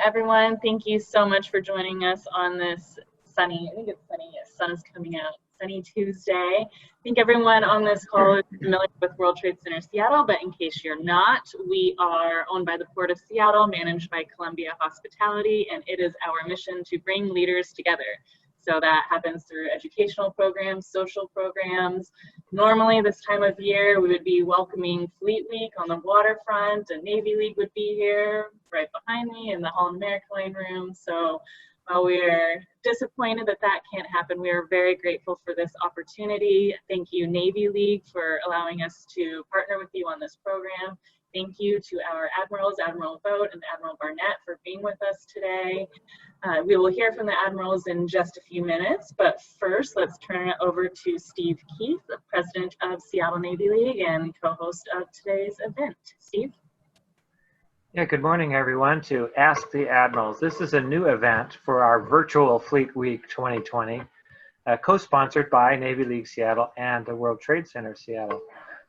Everyone. Thank you so much for joining us on this sunny, I think it's sunny, yes, sun is coming out, sunny Tuesday. I think everyone on this call is familiar with World Trade Center Seattle, but in case you're not, we are owned by the Port of Seattle, managed by Columbia Hospitality, and it is our mission to bring leaders together. So that happens through educational programs, social programs. Normally this time of year, we would be welcoming Fleet Week on the waterfront, and Navy League would be here right behind me in the Holland America Line room. So while we're disappointed that that can't happen, we are very grateful for this opportunity. Thank you, Navy League, for allowing us to partner with you on this program. Thank you to our Admirals, Admiral Vogt and Admiral Barnett, for being with us today. We will hear from the Admirals in just a few minutes, but first let's turn it over to Steve Keith, the President of Seattle Navy League and co-host of today's event. Steve? Yeah, good morning, everyone, to Ask the Admirals. This is a new event for our virtual Fleet Week 2020, co-sponsored by Navy League Seattle and the World Trade Center Seattle.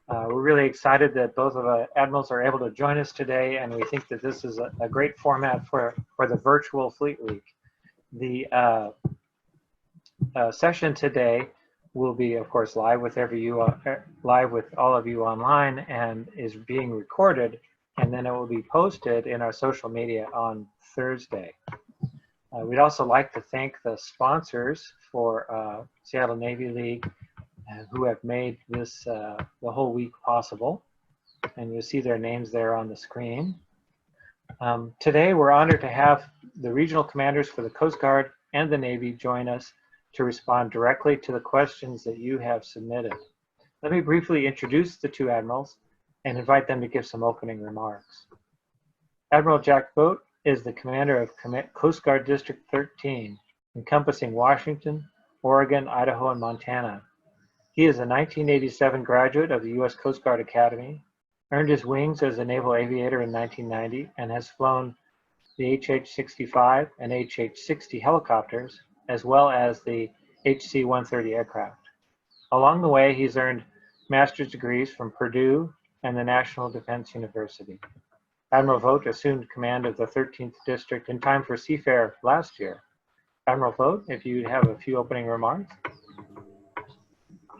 We're really excited that both of the Admirals are able to join us today, and we think that this is a great format for the virtual Fleet Week. The session today will be, of course, live with all of you online, and is being recorded, and then it will be posted in our social media on Thursday. We'd also like to thank the sponsors for Seattle Navy League, who have made this the whole week possible, and you'll see their names there on the screen. Today we're honored to have the regional commanders for the Coast Guard and the Navy join us to respond directly to the questions that you have submitted. Let me briefly introduce the two admirals and invite them to give some opening remarks. Admiral Jack Vogt is the commander of Coast Guard District 13, encompassing Washington, Oregon, Idaho, and Montana. He is a 1987 graduate of the U.S. Coast Guard Academy, earned his wings as a naval aviator in 1990, and has flown the HH-65 and HH-60 helicopters, as well as the HC-130 aircraft. Along the way, he's earned master's degrees from Purdue and the National Defense University. Admiral Vogt assumed command of the 13th District in time for Seafair last year. Admiral Vogt, if you have a few opening remarks.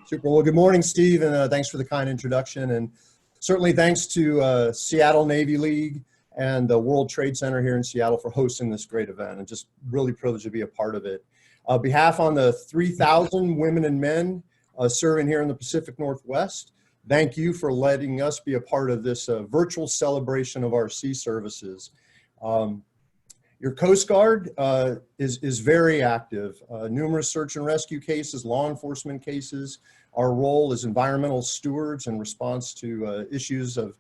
Super. Well, good morning, Steve, and thanks for the kind introduction. And certainly thanks to Seattle Navy League and the World Trade Center here in Seattle for hosting this great event, and just really privileged to be a part of it. On behalf on the 3,000 women and men serving here in the Pacific Northwest, thank you for letting us be a part of this virtual celebration of our sea services. Your Coast Guard is very active. Numerous search and rescue cases, law enforcement cases. Our role as environmental stewards in response to issues of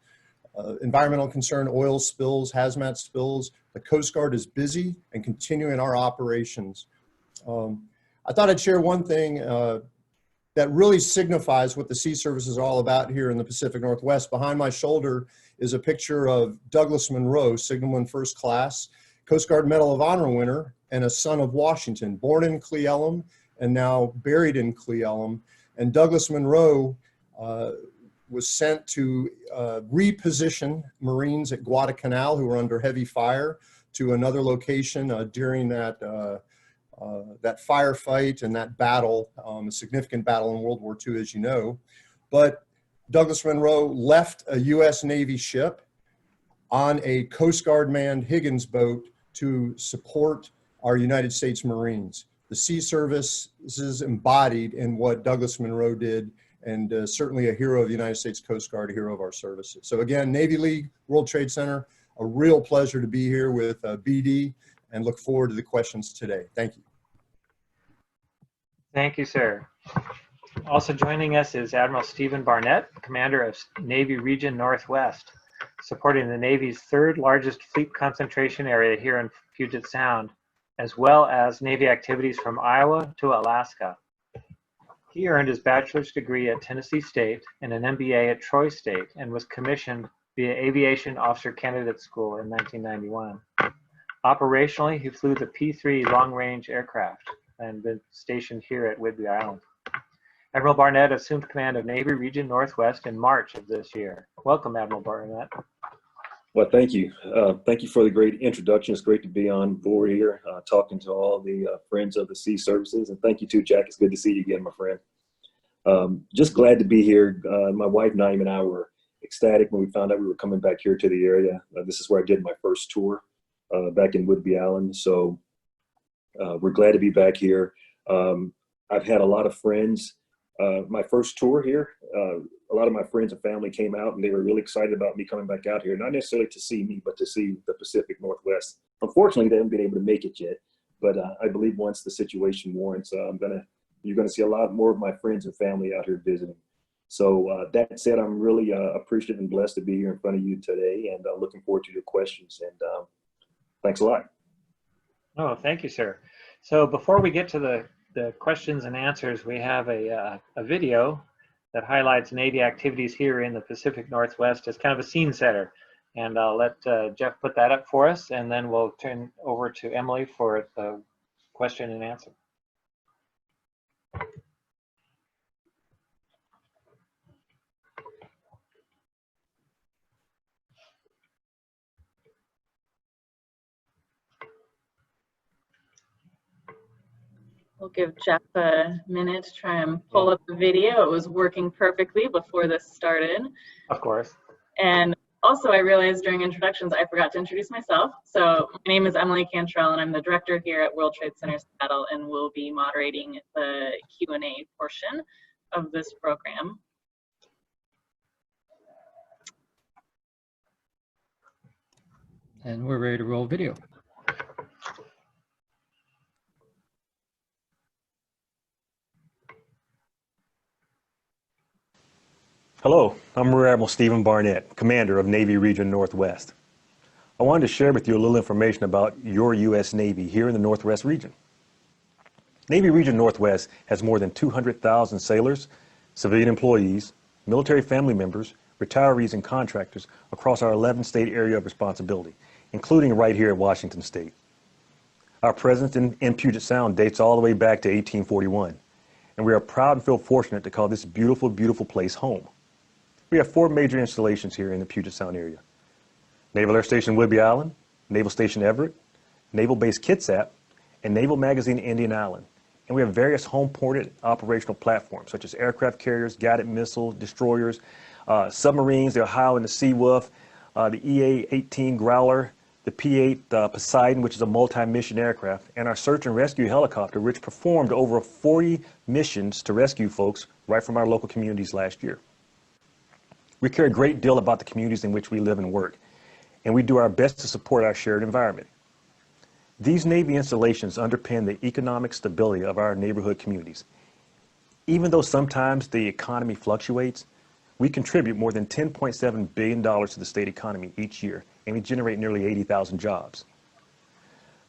environmental concern, oil spills, hazmat spills. The Coast Guard is busy and continuing our operations. I thought I'd share one thing that really signifies what the sea service is all about here in the Pacific Northwest. Behind my shoulder is a picture of Douglas Monroe, Signalman First Class, Coast Guard Medal of Honor winner, and a son of Washington, born in Cle Elum and now buried in Cle Elum. And Douglas Monroe was sent to reposition Marines at Guadalcanal who were under heavy fire to another location during that firefight and that battle, a significant battle in World War II, as you know. But Douglas Monroe left a U.S. Navy ship on a Coast Guard manned Higgins boat to support our United States Marines. The Sea Service is embodied in what Douglas Monroe did, and certainly a hero of the United States Coast Guard, a hero of our services. So again, Navy League, World Trade Center, a real pleasure to be here with BD, and look forward to the questions today. Thank you. Thank you, sir. Also joining us is Admiral Stephen Barnett, Commander of Navy Region Northwest, supporting the Navy's third largest fleet concentration area here in Puget Sound, as well as Navy activities from Iowa to Alaska. He earned his bachelor's degree at Tennessee State and an MBA at Troy State, and was commissioned via Aviation Officer Candidate School in 1991. Operationally, he flew the P-3 long-range aircraft and been stationed here at Whidbey Island. Admiral Barnett assumed command of Navy Region Northwest in March of this year. Welcome, Admiral Barnett. Well, thank you. Thank you for the great introduction. It's great to be on board here, talking to all the friends of the Sea Services. And thank you too, Jack. It's good to see you again, my friend. Just glad to be here. My wife, Naeem, and I were ecstatic when we found out we were coming back here to the area. This is where I did my first tour back in Whidbey Island. So we're glad to be back here. I've had a lot of friends. My first tour here, a lot of my friends and family came out and they were really excited about me coming back out here, not necessarily to see me, but to see the Pacific Northwest. Unfortunately, they haven't been able to make it yet, but I believe once the situation warrants, you're gonna see a lot more of my friends and family out here visiting. So that said, I'm really appreciative and blessed to be here in front of you today, and looking forward to your questions. And thanks a lot. Oh, thank you, sir. So before we get to the questions and answers, we have a video that highlights Navy activities here in the Pacific Northwest as kind of a scene setter. And I'll let Jeff put that up for us, and then we'll turn over to Emily for the question and answer. We'll give Jeff a minute to try and pull up the video. It was working perfectly before this started. Of course. And also, I realized during introductions, I forgot to introduce myself. So my name is Emily Cantrell, and I'm the director here at World Trade Center Seattle, and will be moderating the Q&A portion of this program. And we're ready to roll video. Hello, I'm Rear Admiral Stephen Barnett, Commander of Navy Region Northwest. I wanted to share with you a little information about your U.S. Navy here in the Northwest region. Navy Region Northwest has more than 200,000 sailors, civilian employees, military family members, retirees, and contractors across our 11-state area of responsibility, including right here at Washington State. Our presence in Puget Sound dates all the way back to 1841, and we are proud and feel fortunate to call this beautiful, beautiful place home. We have 4 major installations here in the Puget Sound area: Naval Air Station Whidbey Island, Naval Station Everett, Naval Base Kitsap, and Naval Magazine Indian Island. And we have various home-ported operational platforms, such as aircraft carriers, guided missiles, destroyers, submarines, the Ohio and the Seawolf, the EA-18 Growler, the P-8 Poseidon, which is a multi-mission aircraft, and our search and rescue helicopter, which performed over 40 missions to rescue folks right from our local communities last year. We care a great deal about the communities in which we live and work, and we do our best to support our shared environment. These Navy installations underpin the economic stability of our neighborhood communities. Even though sometimes the economy fluctuates, we contribute more than $10.7 billion to the state economy each year, and we generate nearly 80,000 jobs.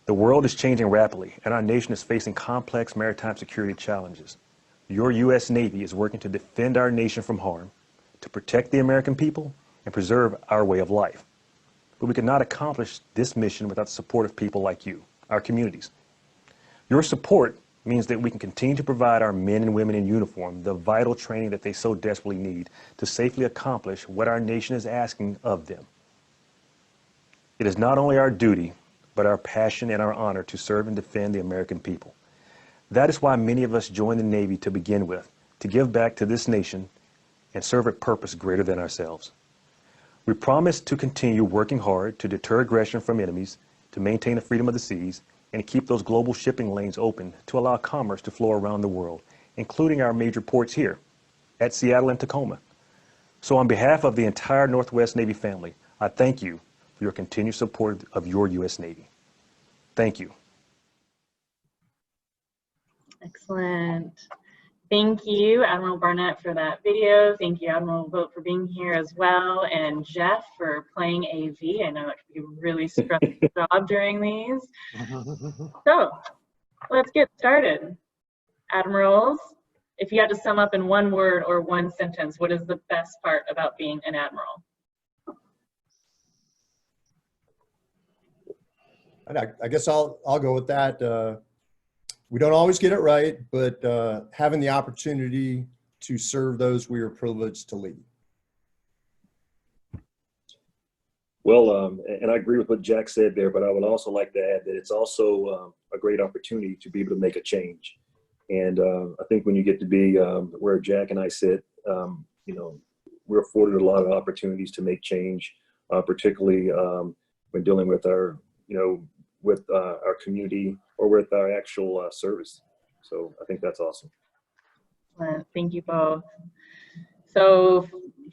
The world is changing rapidly, and our nation is facing complex maritime security challenges. Your U.S. Navy is working to defend our nation from harm, to protect the American people, and preserve our way of life. But we could not accomplish this mission without the support of people like you, our communities. Your support means that we can continue to provide our men and women in uniform the vital training that they so desperately need to safely accomplish what our nation is asking of them. It is not only our duty, but our passion and our honor to serve and defend the American people. That is why many of us joined the Navy to begin with, to give back to this nation and serve a purpose greater than ourselves. We promise to continue working hard to deter aggression from enemies, to maintain the freedom of the seas, and to keep those global shipping lanes open to allow commerce to flow around the world, including our major ports here at Seattle and Tacoma. So on behalf of the entire Northwest Navy family, I thank you for your continued support of your U.S. Navy. Thank you. Excellent. Thank you, Admiral Barnett, for that video. Thank you, Admiral Vogt, for being here as well, and Jeff for playing AV. I know that can be a really stressful job during these. So let's get started. Admirals, if you had to sum up in one word or one sentence, what is the best part about being an admiral? I guess I'll go with that. We don't always get it right, but having the opportunity to serve those we are privileged to lead. Well, and I agree with what Jack said there, but I would also like to add that it's also a great opportunity to be able to make a change. And I think when you get to be where Jack and I sit, you know, we're afforded a lot of opportunities to make change, particularly when dealing with our, you know, with our community or with our actual service. So I think that's awesome. Thank you both. So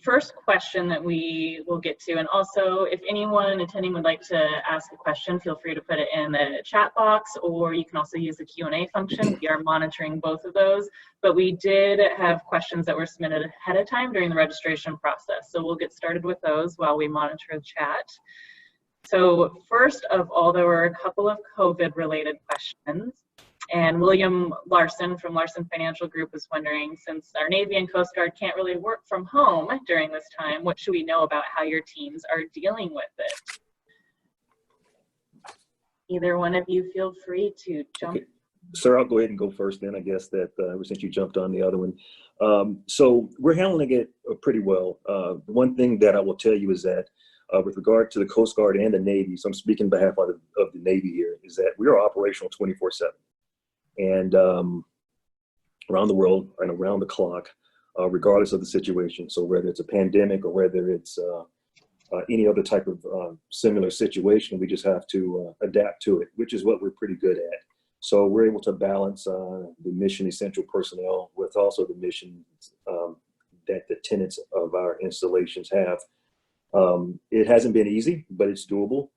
first question that we will get to, and also if anyone attending would like to ask a question, feel free to put it in the chat box, or you can also use the Q&A function. We are monitoring both of those, but we did have questions that were submitted ahead of time during the registration process. So we'll get started with those while we monitor the chat. So first of all, there were a couple of COVID related questions. And William Larson from Larson Financial Group is wondering, since our Navy and Coast Guard can't really work from home during this time, what should we know about how your teams are dealing with it? Either one of you feel free to jump. Okay. Sir, I'll go ahead and go first then, I guess, that since you jumped on the other one. So we're handling it pretty well. One thing that I will tell you is that with regard to the Coast Guard and the Navy, so I'm speaking on behalf of the Navy here, is that we are operational 24/7. And around the world and around the clock, regardless of the situation. So whether it's a pandemic or whether it's any other type of similar situation, we just have to adapt to it, which is what we're pretty good at. So we're able to balance the mission essential personnel with also the mission that the tenants of our installations have. It hasn't been easy, but it's doable.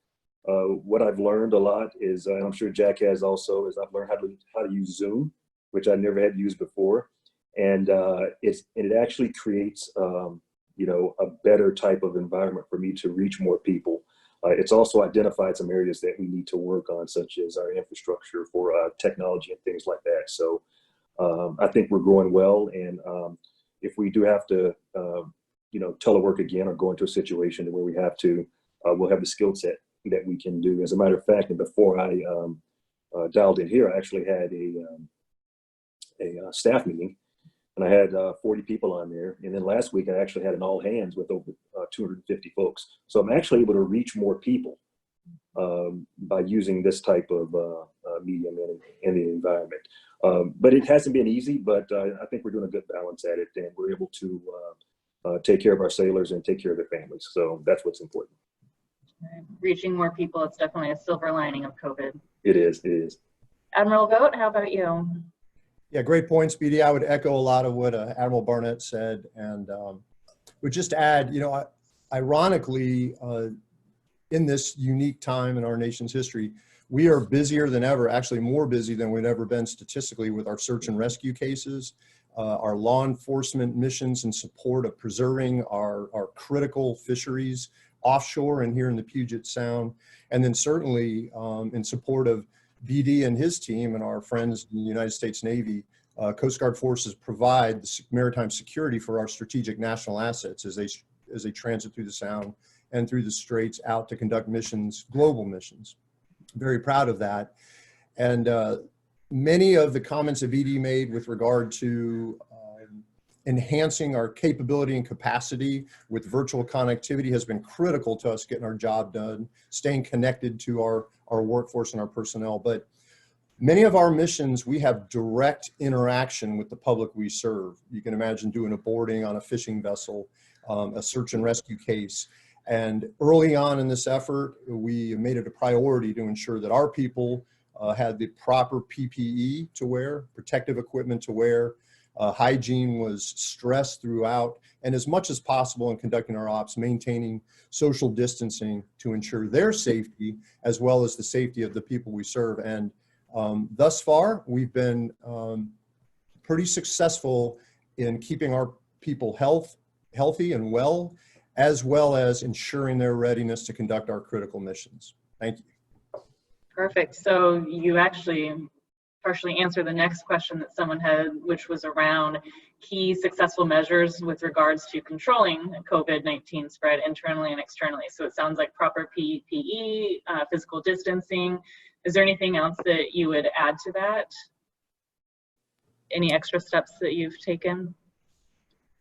What I've learned a lot is, and I'm sure Jack has also, is I've learned how to use Zoom, which I never had used before, and it actually creates you know, a better type of environment for me to reach more people. It's also identified some areas that we need to work on, such as our infrastructure for technology and things like that. So I think we're going well, and if we do have to, you know, telework again or go into a situation where we have to, we'll have the skill set that we can do. As a matter of fact, and before I dialed in here, I actually had a staff meeting, and I had 40 people on there. And then last week, I actually had an all hands with over 250 folks. So I'm actually able to reach more people by using this type of medium in the environment. But it hasn't been easy, but I think we're doing a good balance at it, and we're able to take care of our sailors and take care of their families. So that's what's important. Reaching more people, it's definitely a silver lining of COVID. It is, it is. Admiral Vogt, how about you? Yeah, great points, BD. I would echo a lot of what Admiral Barnett said, and would just add, you know, ironically, in this unique time in our nation's history, we are busier than ever, actually more busy than we've ever been statistically, with our search and rescue cases, our law enforcement missions in support of preserving our critical fisheries offshore and here in the Puget Sound, and then certainly in support of BD and his team and our friends in the United States Navy. Coast Guard forces provide the maritime security for our strategic national assets as they transit through the Sound and through the Straits out to conduct missions, global missions. Very proud of that. And many of the comments that BD made with regard to enhancing our capability and capacity with virtual connectivity has been critical to us getting our job done, staying connected to our workforce and our personnel. But many of our missions, we have direct interaction with the public we serve. You can imagine doing a boarding on a fishing vessel, a search and rescue case. And early on in this effort, we made it a priority to ensure that our people had the proper PPE to wear, protective equipment to wear. Hygiene was stressed throughout, and as much as possible in conducting our ops, maintaining social distancing to ensure their safety as well as the safety of the people we serve. And thus far, we've been pretty successful in keeping our people healthy and well as ensuring their readiness to conduct our critical missions. Thank you. Perfect. So you actually partially answer the next question that someone had, which was around key successful measures with regards to controlling COVID-19 spread internally and externally. So it sounds like proper PPE, physical distancing. Is there anything else that you would add to that? Any extra steps that you've taken?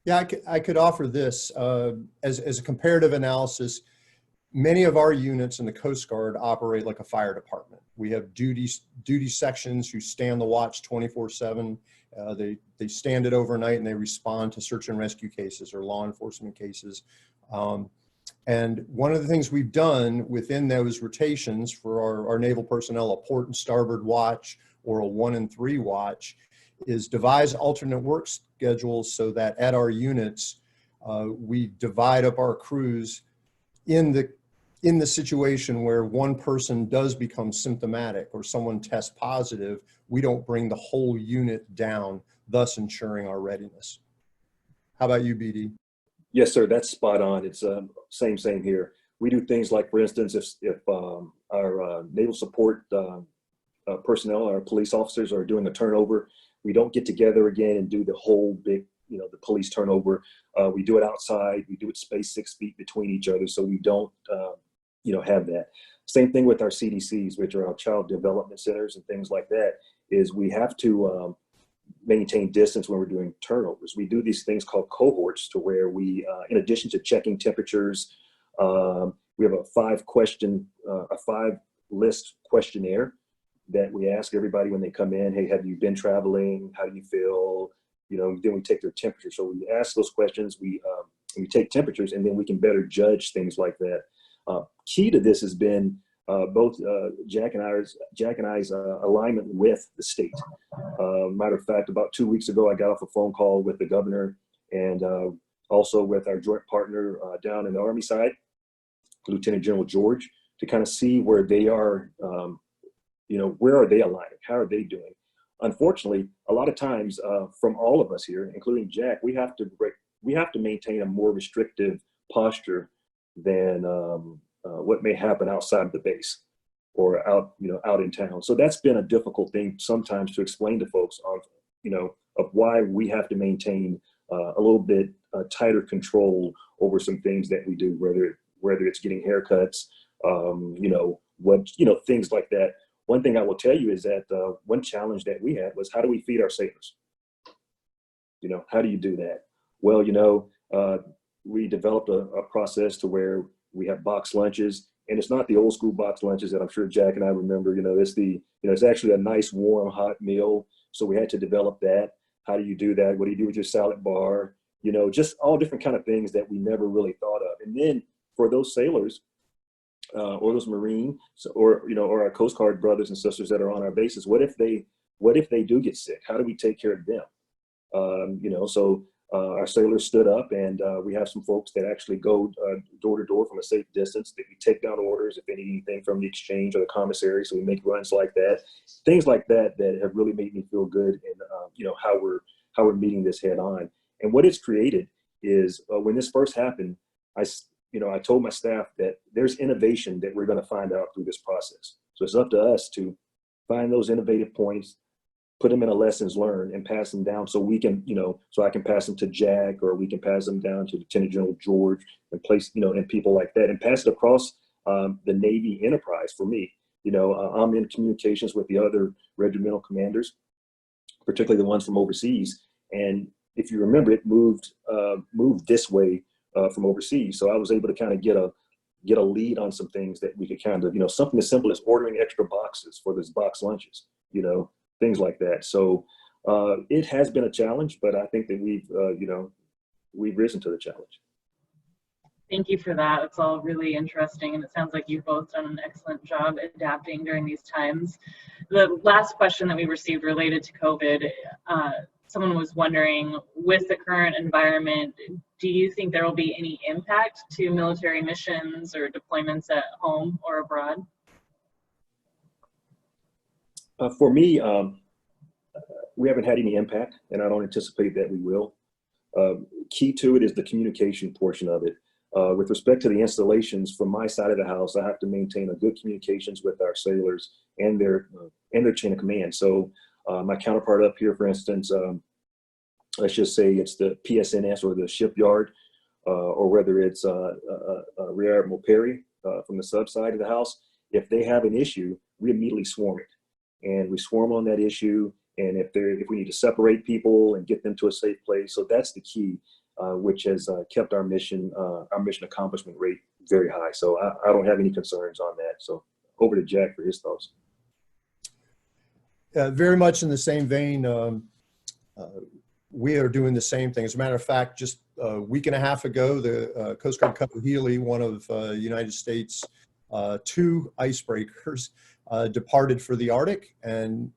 Yeah, I could offer this as a comparative analysis. many of our units in the Coast Guard operate like a fire department. We have duty sections who stand the watch 24/7. They stand it overnight and they respond to search and rescue cases or law enforcement cases. And one of the things we've done within those rotations for our naval personnel, a port and starboard watch or a 1 and 3 watch, is devise alternate work schedules so that at our units, we divide up our crews in the situation where one person does become symptomatic or someone tests positive. We don't bring the whole unit down, thus ensuring our readiness. How about you, BD? Yes, sir. That's spot on. It's same here. We do things like, for instance, if our naval support personnel, our police officers are doing a turnover, we don't get together again and do the whole big, the police turnover. We do it outside. We do it spaced 6 feet between each other, so we don't, have that. Same thing with our CDCs, which are our child development centers and things like that. Is we have to maintain distance when we're doing turnovers. We do these things called cohorts, to where we, in addition to checking temperatures, we have a 5-list questionnaire that we ask everybody when they come in. Hey, have you been traveling? How do you feel? Then we take their temperature. So we ask those questions, we take temperatures, and then we can better judge things like that. Key to this has been both Jack and I's alignment with the state. Matter of fact, about 2 weeks ago, I got off a phone call with the governor and also with our joint partner down in the Army side, Lieutenant General George, to kind of see where they are, where are they aligning? How are they doing? Unfortunately, a lot of times from all of us here, including Jack, we have to maintain a more restrictive posture than what may happen outside of the base or out in town. So that's been a difficult thing sometimes to explain to folks of why we have to maintain a little bit tighter control over some things that we do, whether it's getting haircuts, things like that. One thing I will tell you is that one challenge that we had was, how do we feed our sailors? How do you do that? Well, we developed a process to where we have box lunches, and it's not the old school box lunches that I'm sure Jack and I remember. It's actually a nice, warm, hot meal. So we had to develop that. How do you do that? What do you do with your salad bar? Just all different kind of things that we never really thought of. And then for those sailors, or those Marines, or our Coast Guard brothers and sisters that are on our bases, what if they do get sick? How do we take care of them? So our sailors stood up, and we have some folks that actually go door to door from a safe distance. That we take down orders if they need anything from the exchange or the commissary. So we make runs like that, things like that have really made me feel good, and how we're meeting this head on. And what it's created is when this first happened, I told my staff that there's innovation that we're going to find out through this process. So it's up to us to find those innovative points, put them in a lessons learned, and pass them down so we can, so I can pass them to Jack, or we can pass them down to Lieutenant General George, and place, and people like that, and pass it across the Navy enterprise. For me, I'm in communications with the other regimental commanders, particularly the ones from overseas. And if you remember, it moved this way from overseas. So I was able to kind of get a lead on some things that we could kind of, something as simple as ordering extra boxes for those box lunches, things like that. So it has been a challenge, but I think that we've risen to the challenge. Thank you for that. It's all really interesting, and it sounds like you've both done an excellent job adapting during these times. The last question that we received related to COVID, someone was wondering, with the current environment, do you think there will be any impact to military missions or deployments at home or abroad? For me, we haven't had any impact, and I don't anticipate that we will. Key to it is the communication portion of it. With respect to the installations, from my side of the house, I have to maintain a good communications with our sailors and their chain of command. So my counterpart up here, for instance, let's just say it's the PSNS or the shipyard, or whether it's Rear Admiral Perry from the sub side of the house. If they have an issue, we immediately swarm it, and we swarm on that issue. And if we need to separate people and get them to a safe place, so that's the key, which has kept our mission accomplishment rate very high. So I don't have any concerns on that. So over to Jack for his thoughts. Very much in the same vein, we are doing the same thing. As a matter of fact, just a week and a half ago, the Coast Guard Cutter Healy, one of United States' 2 icebreakers, departed for the Arctic, and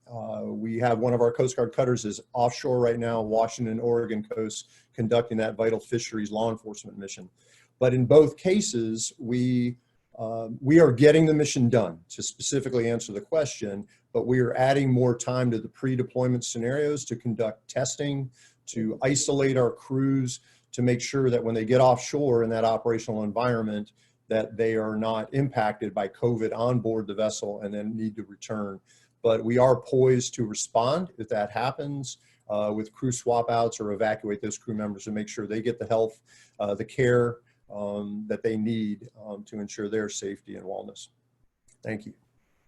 we have one of our Coast Guard cutters is offshore right now, Washington, Oregon coast, conducting that vital fisheries law enforcement mission. But in both cases, we are getting the mission done, to specifically answer the question, but we are adding more time to the pre-deployment scenarios to conduct testing, to isolate our crews, to make sure that when they get offshore in that operational environment, that they are not impacted by COVID on board the vessel and then need to return. But we are poised to respond if that happens with crew swap outs or evacuate those crew members to make sure they get the health, the care that they need to ensure their safety and wellness. Thank you.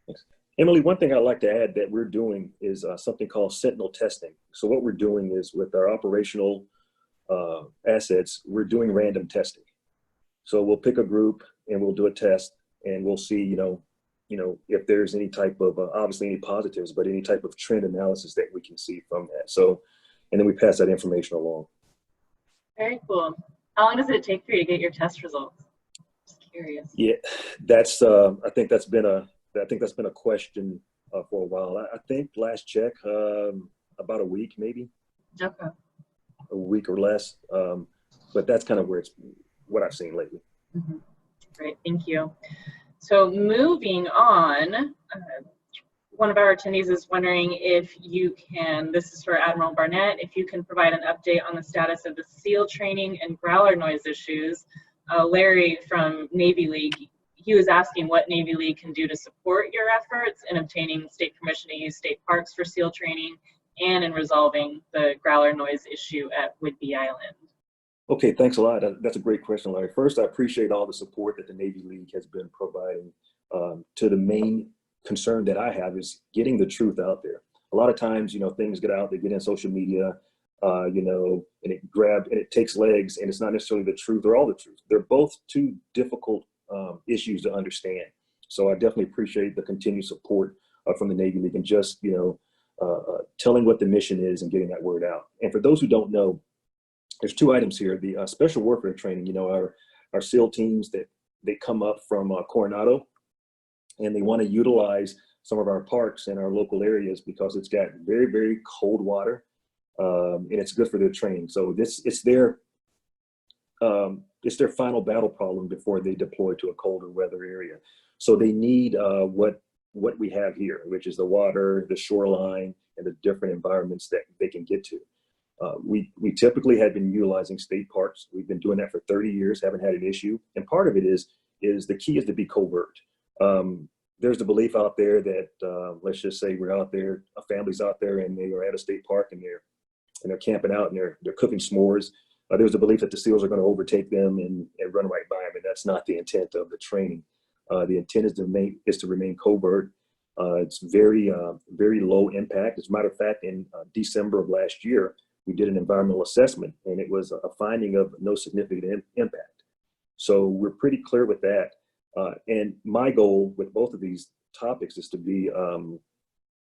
Thanks. Emily, one thing I'd like to add that we're doing is something called sentinel testing. So what we're doing is with our operational assets, we're doing random testing. So we'll pick a group and we'll do a test and we'll see, you know, if there's any type of, obviously any positives, but any type of trend analysis that we can see from that. So, and then we pass that information along. Very cool. How long does it take for you to get your test results? Just curious. Yeah, that's, I think that's been a question for a while. I think last check, about a week, maybe. Okay. A week or less. But that's kind of where it's, what I've seen lately. Mm-hmm. Great, thank you. So moving on, one of our attendees is wondering if you can, this is for Admiral Barnett, if you can provide an update on the status of the SEAL training and growler noise issues. Larry from Navy League, he was asking what Navy League can do to support your efforts in obtaining state permission to use state parks for SEAL training and in resolving the growler noise issue at Whidbey Island. Okay, thanks a lot. That's a great question, Larry. First, I appreciate all the support that the Navy League has been providing to the main concern that I have is getting the truth out there. A lot of times, you know, things get out, they get in social media, you know, and it takes legs, and it's not necessarily the truth or all the truth. They're both two difficult issues to understand. So I definitely appreciate the continued support from the Navy League and just, you know, telling what the mission is and getting that word out. And for those who don't know, there's 2 items here. The special warfare training, you know, our SEAL teams that they come up from Coronado and they want to utilize some of our parks in our local areas because it's got very, very cold water and it's good for their training. So it's their final battle problem before they deploy to a colder weather area. So they need what we have here, which is the water, the shoreline, and the different environments that they can get to. We typically have been utilizing state parks. We've been doing that for 30 years, haven't had an issue. And part of it is the key is to be covert. There's the belief out there that, let's just say we're out there, a family's out there and they are at a state park and they're camping out and they're cooking s'mores. There's a belief that the SEALs are going to overtake them and run right by them. And that's not the intent of the training. The intent is to remain covert. It's very, very low impact. As a matter of fact, in December of last year, we did an environmental assessment and it was a finding of no significant impact. So we're pretty clear with that. And my goal with both of these topics is to be,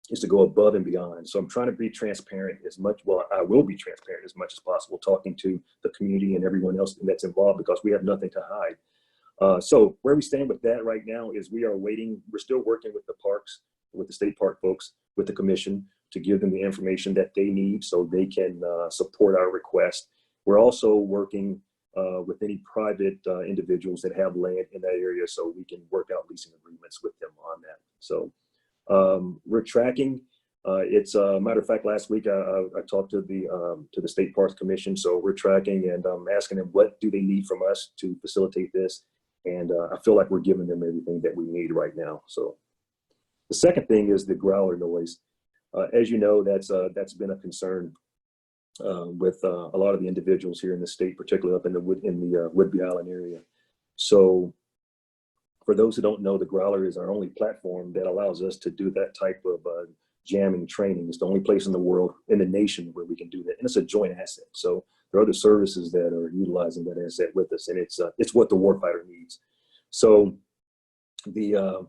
is to go above and beyond. So I'm trying to be transparent as much, well, I will be transparent as much as possible, talking to the community and everyone else that's involved because we have nothing to hide. So where we stand with that right now is we are waiting. We're still working with the parks, with the state park folks, with the commission to give them the information that they need so they can support our request. We're also working with any private individuals that have land in that area so we can work out leasing agreements with them on that. So we're tracking. It's a matter of fact, last week I talked to the State Parks Commission. So we're tracking and asking them what do they need from us to facilitate this. And I feel like we're giving them everything that we need right now. So the second thing is the growler noise. As you know, that's been a concern with a lot of the individuals here in the state, particularly up in the Whidbey Island area. So for those who don't know, the growler is our only platform that allows us to do that type of jamming training. It's the only place in the world, in the nation, where we can do that. And it's a joint asset. So there are other services that are utilizing that asset with us. And it's what the warfighter needs. So the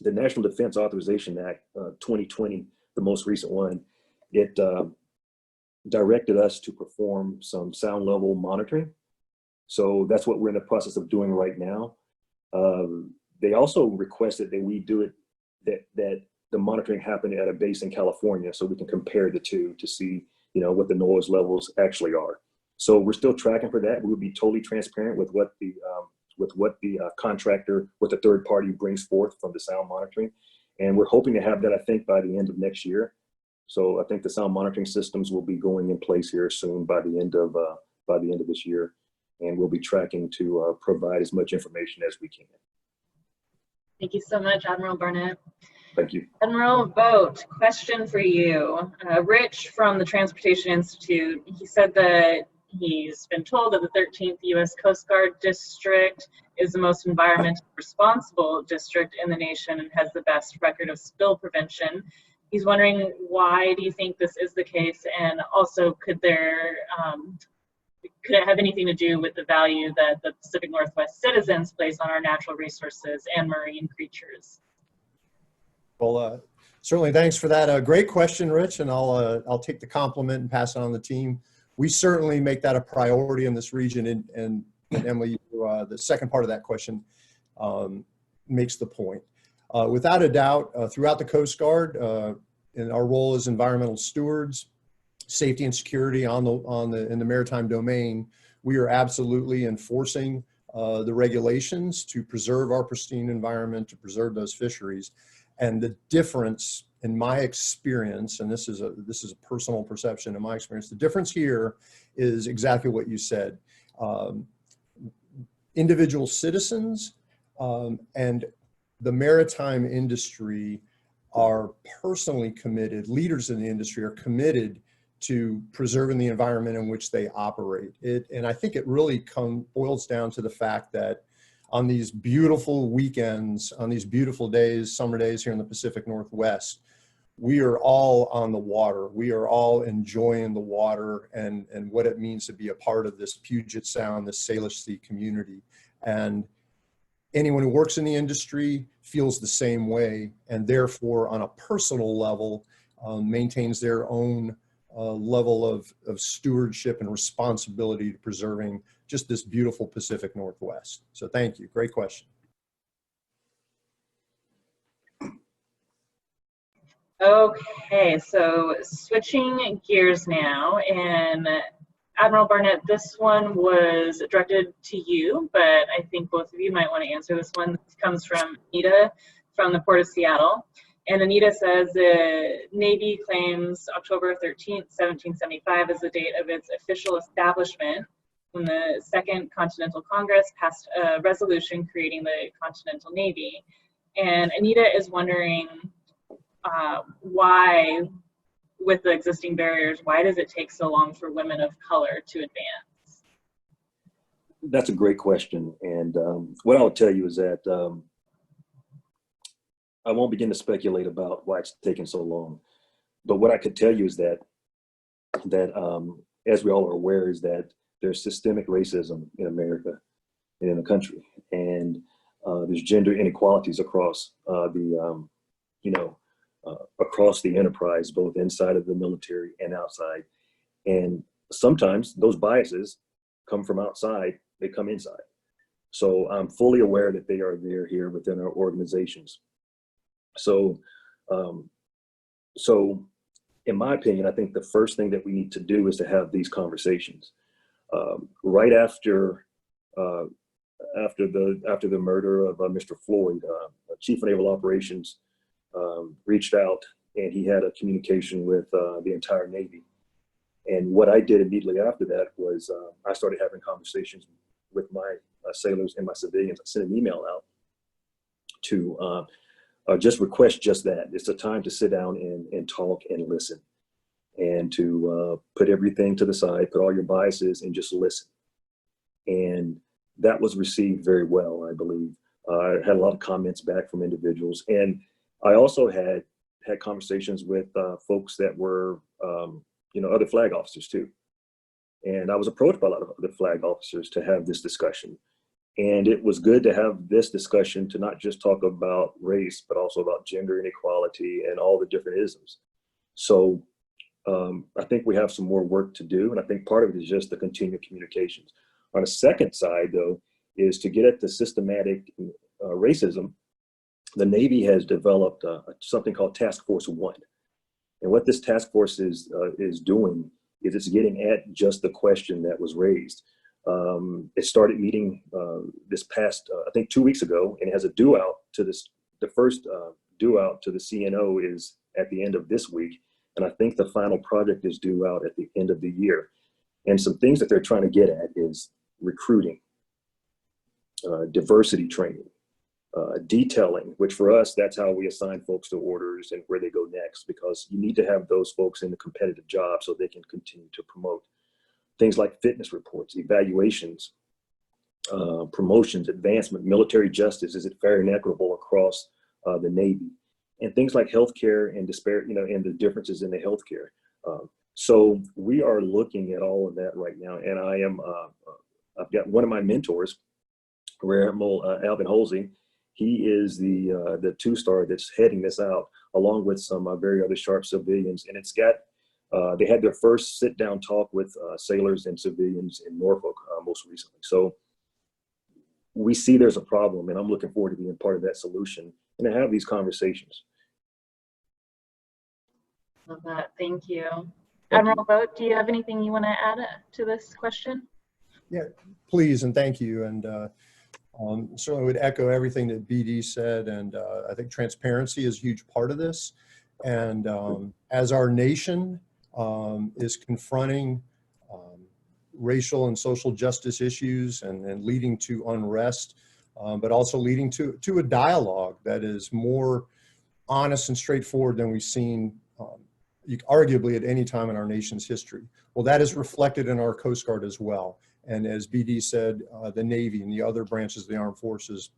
National Defense Authorization Act 2020, the most recent one, it directed us to perform some sound level monitoring. So that's what we're in the process of doing right now. They also requested that we do it, that the monitoring happen at a base in California, so we can compare the two to see, what the noise levels actually are. So we're still tracking for that. We will be totally transparent with what the contractor, what the third party brings forth from the sound monitoring, and we're hoping to have that, I think, by the end of next year. So I think the sound monitoring systems will be going in place here soon by the end of this year, and we'll be tracking to provide as much information as we can. Thank you so much, Admiral Barnett. Thank you. Admiral Vogt, question for you. Rich from the Transportation Institute, he said that he's been told that the 13th U.S. Coast Guard District is the most environmentally responsible district in the nation and has the best record of spill prevention. He's wondering, why do you think this is the case, and also could it have anything to do with the value that the Pacific Northwest citizens place on our natural resources and marine creatures? Well, certainly thanks for that. Great question, Rich, and I'll take the compliment and pass it on to the team. We certainly make that a priority in this region, and Emily, the second part of that question makes the point. Without a doubt, throughout the Coast Guard, in our role as environmental stewards, safety and security in the maritime domain, we are absolutely enforcing the regulations to preserve our pristine environment, to preserve those fisheries. And the difference, in my experience, and this is a personal perception in my experience, the difference here is exactly what you said. Individual citizens and the maritime industry are personally committed, leaders in the industry are committed to preserving the environment in which they operate. And I think it really boils down to the fact that on these beautiful weekends, on these beautiful days, summer days here in the Pacific Northwest, we are all on the water. We are all enjoying the water and what it means to be a part of this Puget Sound, this Salish Sea community. And anyone who works in the industry feels the same way, and therefore on a personal level maintains their own level of stewardship and responsibility to preserving just this beautiful Pacific Northwest. So thank you, great question. Okay, so switching gears now, and Admiral Barnett, this one was directed to you, but I think both of you might want to answer this one. This comes from Anita from the Port of Seattle. And Anita says the Navy claims October 13th, 1775 as the date of its official establishment when the Second Continental Congress passed a resolution creating the Continental Navy. And Anita is wondering why, with the existing barriers, why does it take so long for women of color to advance? That's a great question. And what I'll tell you is that I won't begin to speculate about why it's taken so long. But what I could tell you is that as we all are aware, is that there's systemic racism in America and in the country. And there's gender inequalities across across the enterprise, both inside of the military and outside. And sometimes those biases come from outside, they come inside. So I'm fully aware that they are there here within our organizations. So in my opinion, I think the first thing that we need to do is to have these conversations. Right after the murder of Mr. Floyd, Chief of Naval Operations reached out, and he had a communication with the entire Navy. And what I did immediately after that was I started having conversations with my sailors and my civilians. I sent an email out to just request just that. It's a time to sit down and talk and listen, and to put everything to the side, put all your biases and just listen. And that was received very well, I believe. I had a lot of comments back from individuals. And I also had conversations with folks that were, other flag officers too. And I was approached by a lot of other flag officers to have this discussion. And it was good to have this discussion to not just talk about race, but also about gender inequality and all the different isms. So I think we have some more work to do. And I think part of it is just the continued communications. On a second side, though, is to get at the systematic racism. The Navy has developed something called Task Force One. And what this task force is doing is it's getting at just the question that was raised. It started meeting this past, I think 2 weeks ago, and it has a due out to this. The first due out to the CNO is at the end of this week. And I think the final project is due out at the end of the year. And some things that they're trying to get at is recruiting, diversity training, detailing, which for us, that's how we assign folks to orders and where they go next, because you need to have those folks in the competitive job so they can continue to promote. Things like fitness reports, evaluations, promotions, advancement, military justice, is it fair and equitable across the Navy? And things like healthcare and and the differences in the healthcare. So we are looking at all of that right now. And I've got one of my mentors, Rear Admiral Alvin Halsey. He is the two-star that's heading this out, along with some very other sharp civilians. And it's got, they had their first sit-down talk with sailors and civilians in Norfolk most recently. So we see there's a problem, and I'm looking forward to being part of that solution and to have these conversations. Love that. Thank you. Thank Admiral Vogt, do you have anything you want to add to this question? Yeah, please, and thank you. And certainly would echo everything that BD said. And I think transparency is a huge part of this. And as our nation is confronting racial and social justice issues and leading to unrest, but also leading to a dialogue that is more honest and straightforward than we've seen arguably at any time in our nation's history. Well, that is reflected in our Coast Guard as well. And as BD said, the Navy and the other branches of the armed forces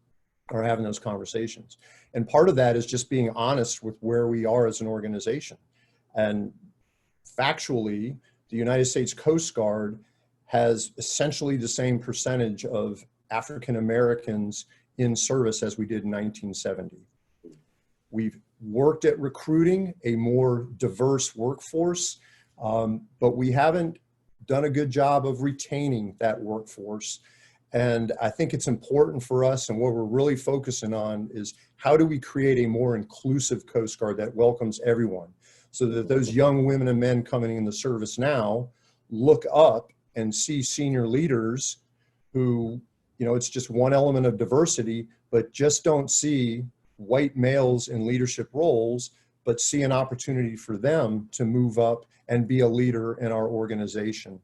are having those conversations. And part of that is just being honest with where we are as an organization. And factually, the United States Coast Guard has essentially the same percentage of African Americans in service as we did in 1970. We've worked at recruiting a more diverse workforce, but we haven't done a good job of retaining that workforce. And I think it's important for us, and what we're really focusing on is how do we create a more inclusive Coast Guard that welcomes everyone, so that those young women and men coming in the service now look up and see senior leaders who, it's just one element of diversity, but just don't see white males in leadership roles, but see an opportunity for them to move up and be a leader in our organization.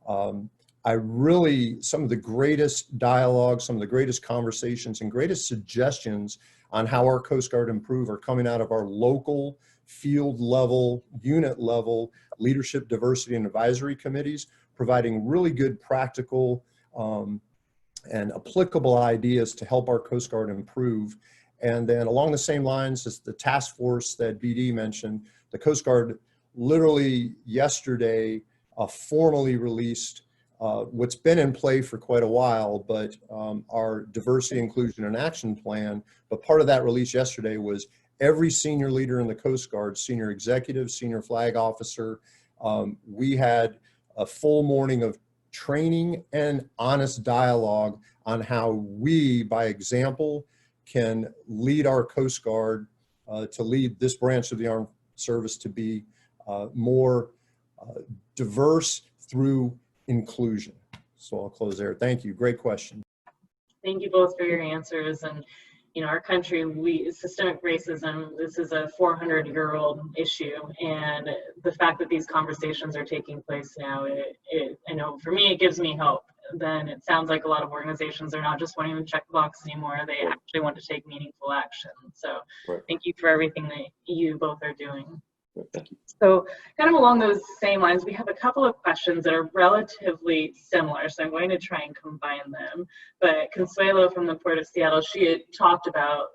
Some of the greatest dialogue, some of the greatest conversations and greatest suggestions on how our Coast Guard improve are coming out of our local field level, unit level leadership, diversity, and advisory committees, providing really good practical and applicable ideas to help our Coast Guard improve. And then along the same lines as the task force that BD mentioned, the Coast Guard literally yesterday formally released what's been in play for quite a while, but our diversity, inclusion, and action plan. But part of that release yesterday was every senior leader in the Coast Guard, senior executive, senior flag officer, we had a full morning of training and honest dialogue on how we, by example, can lead our Coast Guard to lead this branch of the armed service to be more diverse through inclusion. So I'll close there. Thank you. Great question. Thank you both for your answers. And our country, systemic racism, this is a 400-year-old issue. And the fact that these conversations are taking place now, I know for me, it gives me hope. Then it sounds like a lot of organizations are not just wanting to check the box anymore. They actually want to take meaningful action. So Thank you for everything that you both are doing. Thank you. So kind of along those same lines, we have a couple of questions that are relatively similar, so I'm going to try and combine them. But Consuelo from the Port of Seattle, she had talked about,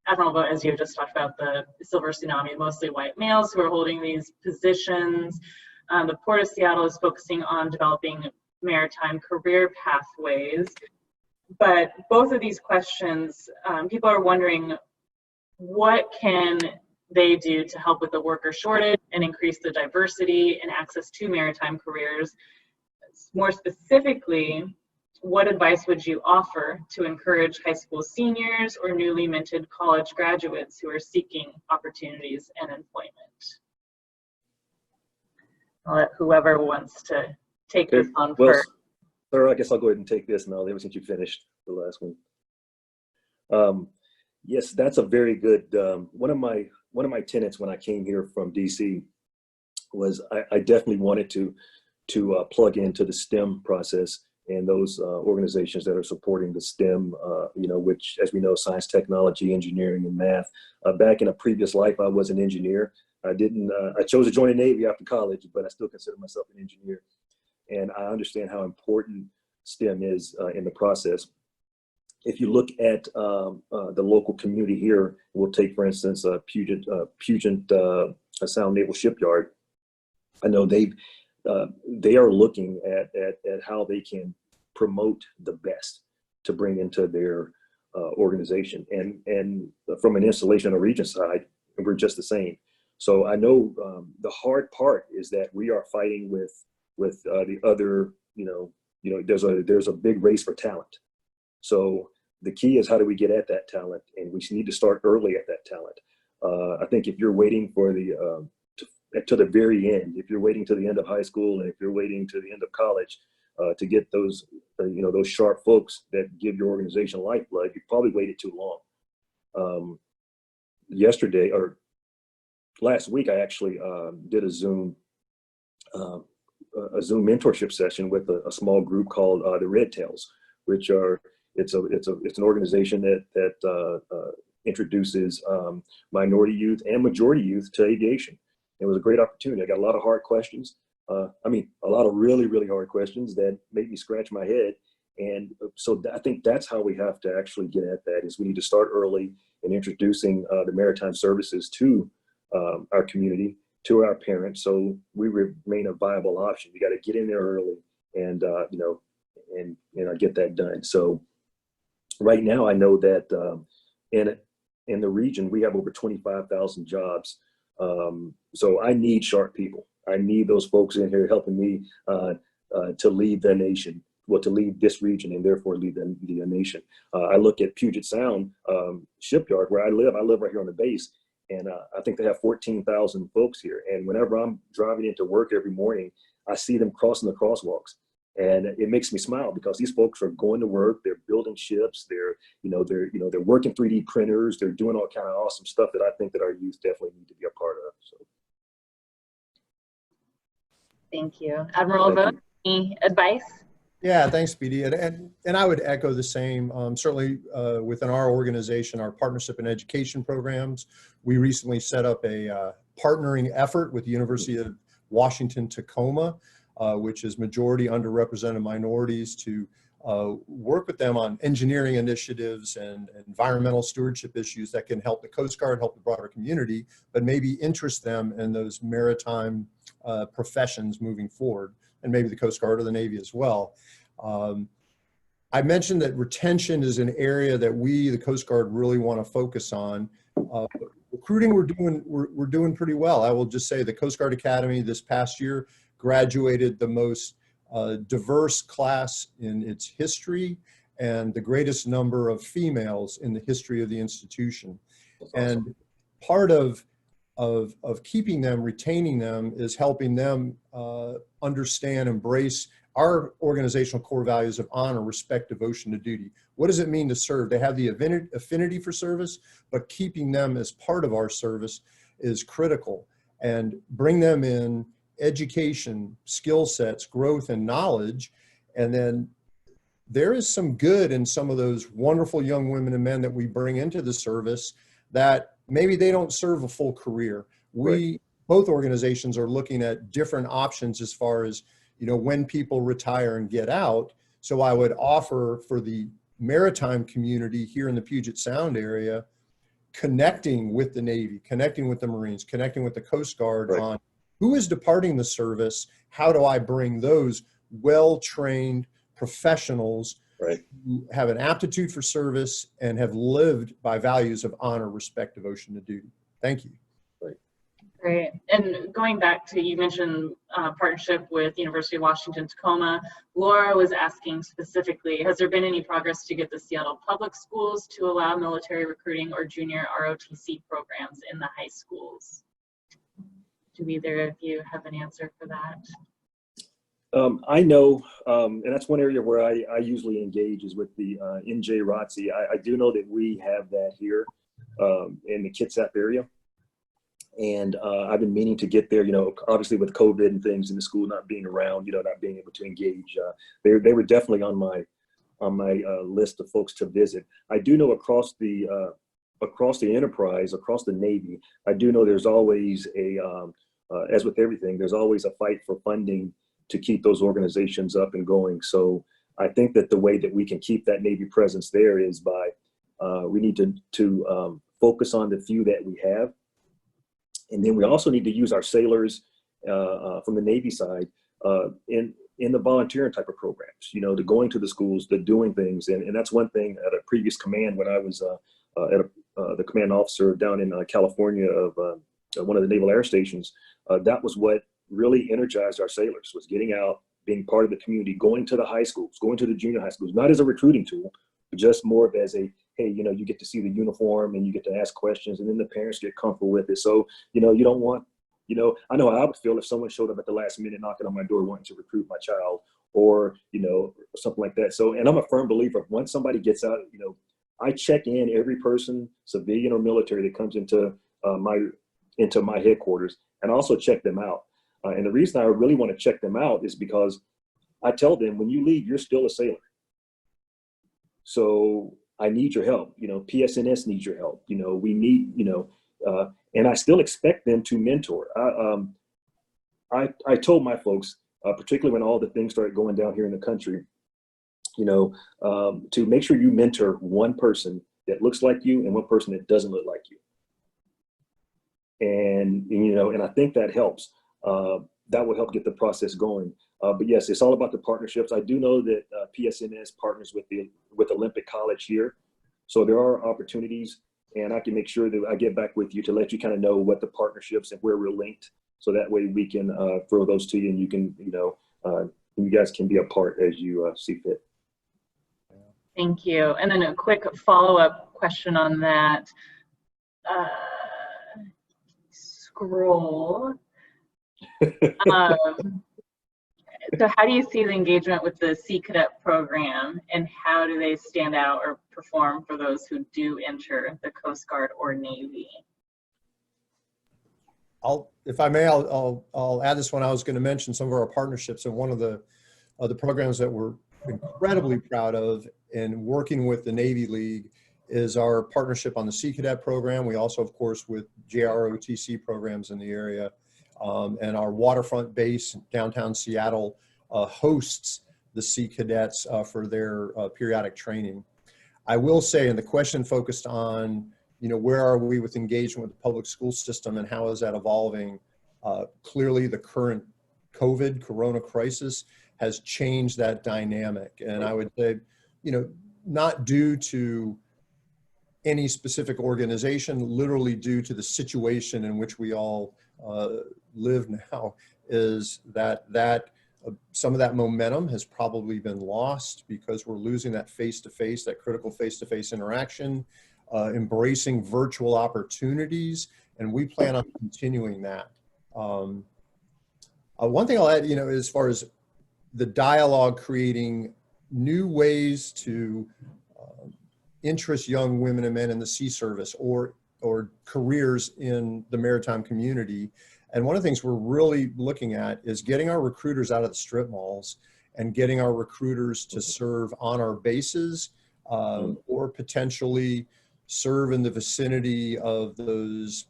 Admiral Vogt, as you just talked about, the Silver Tsunami, mostly white males who are holding these positions. The Port of Seattle is focusing on developing maritime career pathways. but both of these questions, people are wondering, what can they do to help with the worker shortage and increase the diversity and access to maritime careers? More specifically, what advice would you offer to encourage high school seniors or newly minted college graduates who are seeking opportunities and employment? I'll let whoever wants to take this on first. Sir, I guess I'll go ahead and take this now, ever since you finished the last one. Yes, that's a very good, one of my tenets when I came here from DC was I definitely wanted to plug into the STEM process and those organizations that are supporting the STEM, which, as we know, science, technology, engineering, and math. Back in a previous life, I was an engineer. I chose to join the Navy after college, but I still consider myself an engineer. And I understand how important STEM is in the process. If you look at the local community here, we'll take, for instance, Puget Sound Naval Shipyard. I know they are looking at how they can promote the best to bring into their organization. And from an installation or region side, we're just the same. So I know the hard part is that we are fighting with the other, there's a big race for talent. So the key is, how do we get at that talent? And we need to start early at that talent. I think if you're waiting for to the very end, if you're waiting to the end of high school, and if you're waiting to the end of college to get those, those sharp folks that give your organization lifeblood, you probably waited too long. Yesterday or last week, I actually did a Zoom mentorship session with a small group called the Red Tails, which it's an organization that introduces minority youth and majority youth to aviation. It was a great opportunity. I got a lot of hard questions. A lot of really, really hard questions that made me scratch my head. And so I think that's how we have to actually get at that, is we need to start early in introducing the maritime services to our community, to our parents, so we remain a viable option. We got to get in there early and get that done. So right now, I know that in the region, we have over 25,000 jobs. So I need sharp people. I need those folks in here helping me to lead the nation, to lead this region, and therefore lead the nation. I look at Puget Sound Shipyard, where I live. I live right here on the base. And I think they have 14,000 folks here. And whenever I'm driving into work every morning, I see them crossing the crosswalks. And it makes me smile, because these folks are going to work, they're building ships, they're working 3D printers, they're doing all kind of awesome stuff that I think that our youth definitely need to be a part of. So. Thank you. Admiral Vogt, any advice? Yeah, thanks, Speedy. And I would echo the same. Certainly within our organization, our partnership and education programs, we recently set up a partnering effort with the University of Washington, Tacoma, which is majority underrepresented minorities, to work with them on engineering initiatives and environmental stewardship issues that can help the Coast Guard, help the broader community, but maybe interest them in those maritime professions moving forward, and maybe the Coast Guard or the Navy as well. I mentioned that retention is an area that we, the Coast Guard, really want to focus on. Recruiting, we're doing pretty well. I will just say the Coast Guard Academy this past year graduated the most diverse class in its history, and the greatest number of females in the history of the institution. That's awesome. And part of keeping them, retaining them, is helping them understand, embrace our organizational core values of honor, respect, devotion to duty. What does it mean to serve? They have the affinity for service, but keeping them as part of our service is critical. And bring them in education, skill sets, growth, and knowledge. And then there is some good in some of those wonderful young women and men that we bring into the service that maybe they don't serve a full career. Right. Both organizations are looking at different options as far as, when people retire and get out. So I would offer for the maritime community here in the Puget Sound area, connecting with the Navy, connecting with the Marines, connecting with the Coast Guard, right, on who is departing the service, how do I bring those well-trained professionals Right. who have an aptitude for service and have lived by values of honor, respect, devotion to duty. Thank you. Great. And going back to, you mentioned partnership with University of Washington Tacoma. Laura was asking specifically, has there been any progress to get the Seattle public schools to allow military recruiting or junior ROTC programs in the high schools? Do either of you have an answer for that? I know, and that's one area where I usually engage is with the NJ ROTC. I do know that we have that here in the Kitsap area. And I've been meaning to get there, obviously with COVID and things in the school not being around, not being able to engage. They were definitely on my list of folks to visit. I do know across the enterprise, across the Navy, I do know there's always as with everything, there's always a fight for funding to keep those organizations up and going. So I think that the way that we can keep that Navy presence there is by we need to focus on the few that we have. And then we also need to use our sailors from the Navy side in the volunteering type of programs, to going to the schools, to doing things. And that's one thing at a previous command when I was the command officer down in California of one of the naval air stations. That was what really energized our sailors, was getting out, being part of the community, going to the high schools, going to the junior high schools, not as a recruiting tool, but just more of as a, hey, you get to see the uniform and you get to ask questions, and then the parents get comfortable with it. So, you don't want, I know how I would feel if someone showed up at the last minute knocking on my door wanting to recruit my child or, something like that. So, and I'm a firm believer, once somebody gets out, I check in every person, civilian or military, that comes into my headquarters, and also check them out. And the reason I really want to check them out is because I tell them, when you leave, you're still a sailor. So I need your help. PSNS needs your help. We need, and I still expect them to mentor. I told my folks, particularly when all the things started going down here in the country, to make sure you mentor one person that looks like you and one person that doesn't look like you. And I think that helps. That will help get the process going. But yes, it's all about the partnerships. I do know that PSNS partners with Olympic College here. So there are opportunities, and I can make sure that I get back with you to let you kind of know what the partnerships and where we're linked. So that way we can throw those to you, and you can, you guys can be a part as you see fit. Thank you. And then a quick follow-up question on that. Scroll. So how do you see the engagement with the Sea Cadet program, and how do they stand out or perform for those who do enter the Coast Guard or Navy? If I may, I'll add this one. I was going to mention some of our partnerships, and one of the programs that we're incredibly proud of in working with the Navy League is our partnership on the Sea Cadet program. We also, of course, with JROTC programs in the area. And our waterfront base in downtown Seattle hosts the Sea Cadets for their periodic training. I will say, and the question focused on, where are we with engagement with the public school system and how is that evolving? Clearly, the current corona crisis has changed that dynamic. And I would say, not due to any specific organization, literally due to the situation in which we all live now, is that some of that momentum has probably been lost because we're losing that face-to-face, that critical face-to-face interaction, embracing virtual opportunities, and we plan on continuing that. One thing I'll add, as far as the dialogue, creating new ways to interest young women and men in the sea service or careers in the maritime community. And one of the things we're really looking at is getting our recruiters out of the strip malls and getting our recruiters to serve on our bases or potentially serve in the vicinity of those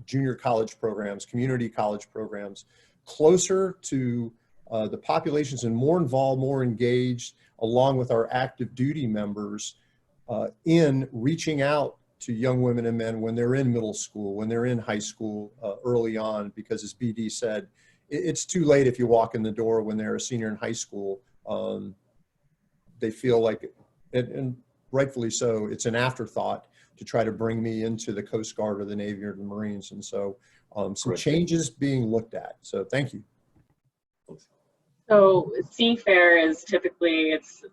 junior college programs, community college programs, closer to the populations and more involved, more engaged, along with our active duty members in reaching out to young women and men when they're in middle school, when they're in high school early on, because as BD said, it's too late if you walk in the door when they're a senior in high school. they feel like, and rightfully so, it's an afterthought to try to bring me into the Coast Guard or the Navy or the Marines. And so some changes being looked at. So thank you. So Seafair is typically, it's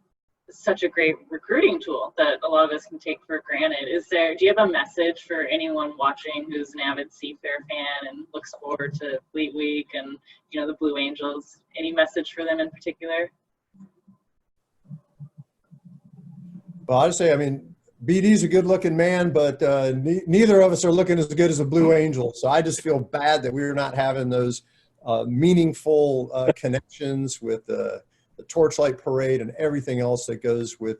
such a great recruiting tool that a lot of us can take for granted. Do you have a message for anyone watching who's an avid Seafair fan and looks forward to Fleet Week and, you know, the Blue Angels? Any message for them in particular? Well, I'd say, I mean, BD's a good looking man, but neither of us are looking as good as a Blue Angel. So I just feel bad that we're not having those meaningful connections with the Torchlight Parade and everything else that goes with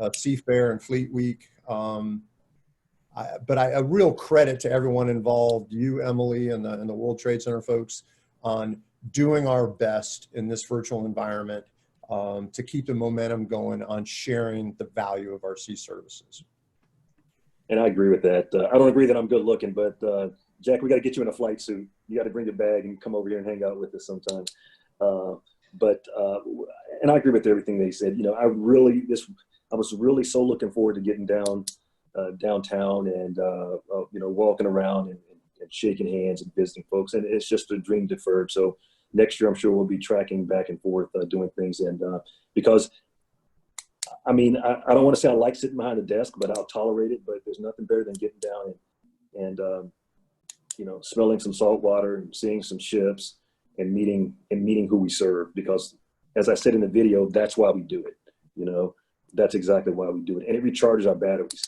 Seafair and Fleet Week. But a real credit to everyone involved, you, Emily, and the World Trade Center folks, on doing our best in this virtual environment to keep the momentum going on sharing the value of our sea services. And I agree with that. I don't agree that I'm good looking, but Jack, we got to get you in a flight suit. You got to bring your bag and come over here and hang out with us sometime. And I agree with everything they said. You know, I was really so looking forward to getting downtown and you know, walking around and shaking hands and visiting folks. And it's just a dream deferred. So next year, I'm sure we'll be tracking back and forth, doing things. And because, I mean, I don't want to say I like sitting behind a desk, but I'll tolerate it. But there's nothing better than getting down and you know, smelling some salt water and seeing some ships and meeting who we serve. Because as I said in the video, that's why we do it. You know, that's exactly why we do it. And it recharges our batteries.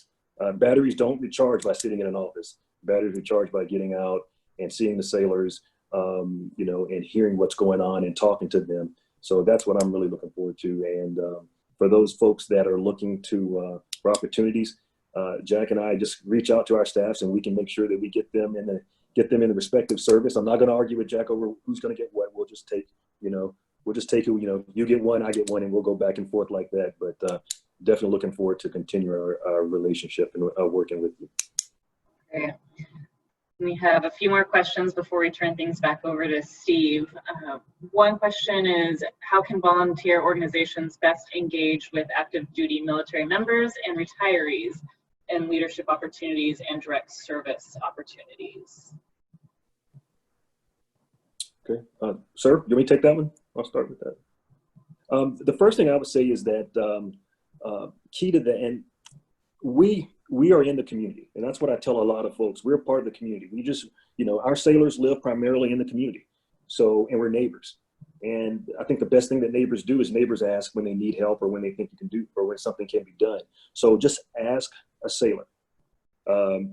Batteries don't recharge by sitting in an office. Batteries recharge by getting out and seeing the sailors, you know, and hearing what's going on and talking to them. So that's what I'm really looking forward to. And for those folks that are looking for opportunities, Jack and I just reach out to our staffs and we can make sure that we get them in the respective service. I'm not going to argue with Jack over who's going to get what. We'll just take it, you know, you get one, I get one, and we'll go back and forth like that. But definitely looking forward to continue our relationship and working with you. Okay. We have a few more questions before we turn things back over to Steve. One question is, how can volunteer organizations best engage with active duty military members and retirees in leadership opportunities and direct service opportunities? Okay, sir, you want me to take that one? I'll start with that. The first thing I would say is that key to the end, we are in the community, and that's what I tell a lot of folks. We're part of the community. We just, you know, our sailors live primarily in the community. So, and we're neighbors. And I think the best thing that neighbors do is neighbors ask when they need help or when they think you can do, or when something can be done. So just ask a sailor,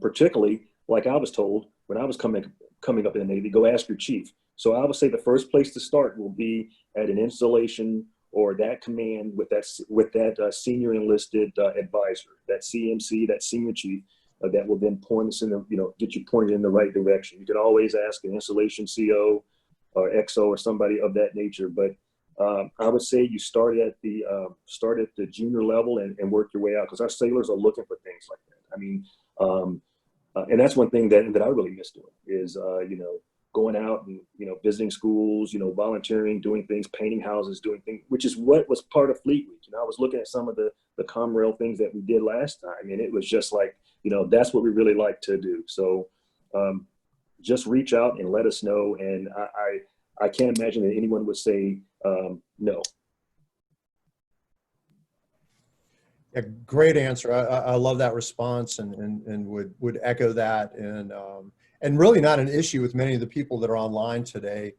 particularly like I was told when I was coming up in the Navy, go ask your chief. So I would say the first place to start will be at an installation or that command with that senior enlisted advisor, that CMC, that senior chief, that will then point us in the, you know, get you pointed in the right direction. You can always ask an installation CO or XO or somebody of that nature, but I would say you start at the junior level and work your way out, because our sailors are looking for things like that. I mean, and that's one thing that I really miss doing is, you know, going out and, you know, visiting schools, you know, volunteering, doing things, painting houses, doing things, which is what was part of Fleet Week. You know, I was looking at some of the Comrail things that we did last time, and it was just like, you know, that's what we really like to do. So just reach out and let us know. And I can't imagine that anyone would say no. A great answer. I love that response and would echo that. And really not an issue with many of the people that are online today,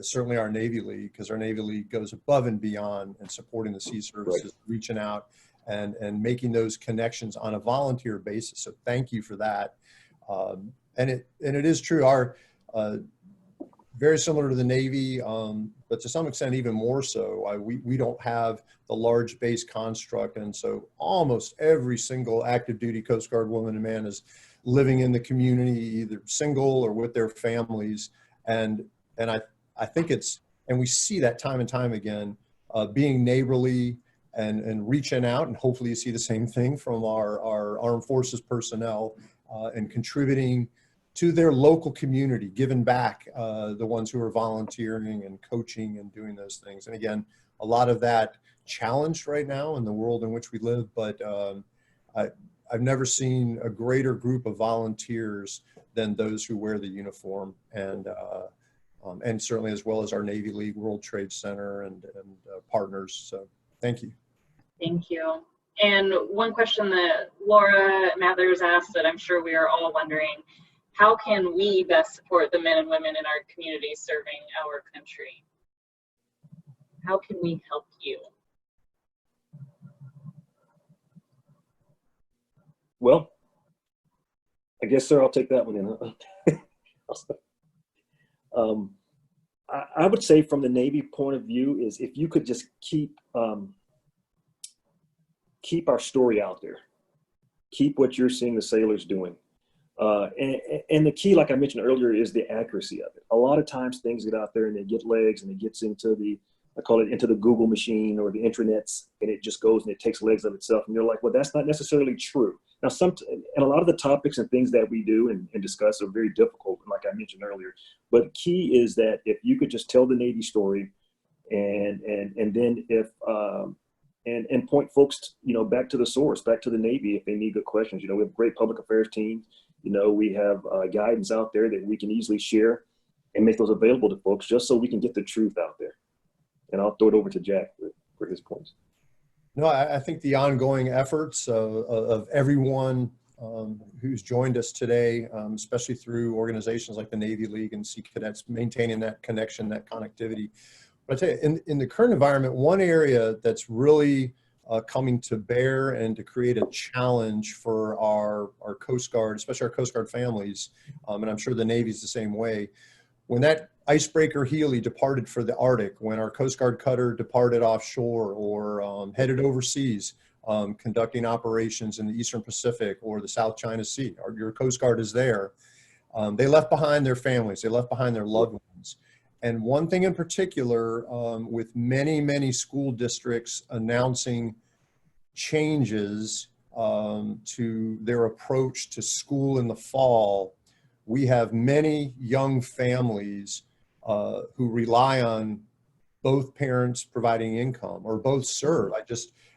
certainly our Navy League, because our Navy League goes above and beyond in supporting the sea services, right, reaching out and making those connections on a volunteer basis. So thank you for that. And it is true, our very similar to the Navy, but to some extent even more so. We don't have the large base construct, and so almost every single active duty Coast Guard woman and man is living in the community, either single or with their families. And I think it's, and we see that time and time again, being neighborly and reaching out, and hopefully you see the same thing from our armed forces personnel, and contributing to their local community, giving back, the ones who are volunteering and coaching and doing those things. And again, a lot of that challenged right now in the world in which we live, but I've never seen a greater group of volunteers than those who wear the uniform, and certainly as well as our Navy League, World Trade Center, and partners. So thank you. Thank you. And one question that Laura Mathers asked that I'm sure we are all wondering, how can we best support the men and women in our community serving our country? How can we help you? Well, I guess, sir, I'll take that one in. I would say from the Navy point of view is if you could just keep our story out there, keep what you're seeing the sailors doing. And the key, like I mentioned earlier, is the accuracy of it. A lot of times things get out there and they get legs and it gets into I call it into the Google machine or the intranets, and it just goes and it takes legs of itself. And you're like, well, that's not necessarily true. Now, and a lot of the topics and things that we do and discuss are very difficult, like I mentioned earlier. But key is that if you could just tell the Navy story and then if, and point folks, back to the source, back to the Navy if they need good questions. We have a great public affairs team. We have guidance out there that we can easily share and make those available to folks just so we can get the truth out there. And I'll throw it over to Jack for his points. No, I think the ongoing efforts of everyone who's joined us today, especially through organizations like the Navy League and Sea Cadets, maintaining that connection, that connectivity. But I tell you, in the current environment, one area that's really coming to bear and to create a challenge for our Coast Guard, especially our Coast Guard families, and I'm sure the Navy's the same way. When that icebreaker Healy departed for the Arctic, when our Coast Guard cutter departed offshore or headed overseas, conducting operations in the Eastern Pacific or the South China Sea, your Coast Guard is there. They left behind their families, they left behind their loved ones. And one thing in particular, with many, many school districts announcing changes to their approach to school in the fall, we have many young families who rely on both parents providing income or both serve.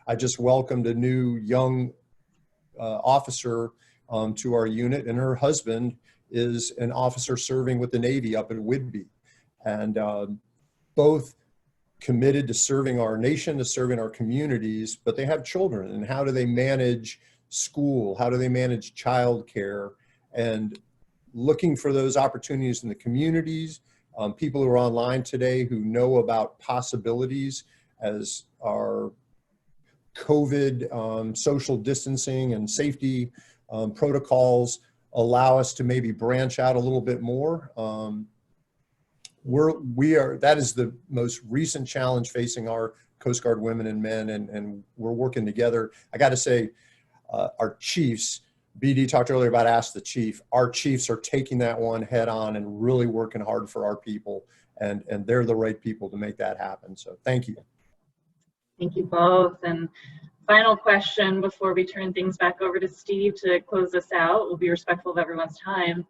I just welcomed a new young officer to our unit, and her husband is an officer serving with the Navy up in Whidbey. And both committed to serving our nation, to serving our communities, but they have children. And how do they manage school? How do they manage childcare? And looking for those opportunities in the communities, people who are online today who know about possibilities as our COVID social distancing and safety protocols allow us to maybe branch out a little bit more. That is the most recent challenge facing our Coast Guard women and men, and we're working together. I got to say, our chiefs, BD talked earlier about Ask the Chief. Our chiefs are taking that one head on and really working hard for our people, and they're the right people to make that happen. So thank you. Thank you both. And final question before we turn things back over to Steve to close this out. We'll be respectful of everyone's time.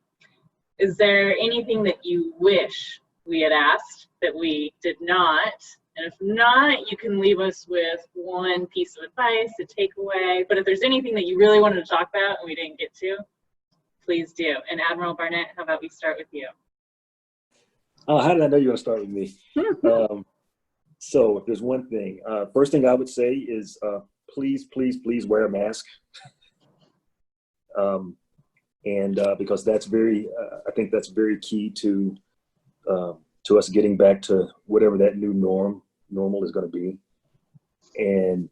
Is there anything that you wish we had asked that we did not? And if not, you can leave us with one piece of advice, a takeaway. But if there's anything that you really wanted to talk about and we didn't get to, please do. And Admiral Barnett, how about we start with you? How did I know you were going to start with me? So if there's one thing, first thing I would say is please, please, please wear a mask. Because that's I think that's very key to us getting back to whatever that new normal is going to be. And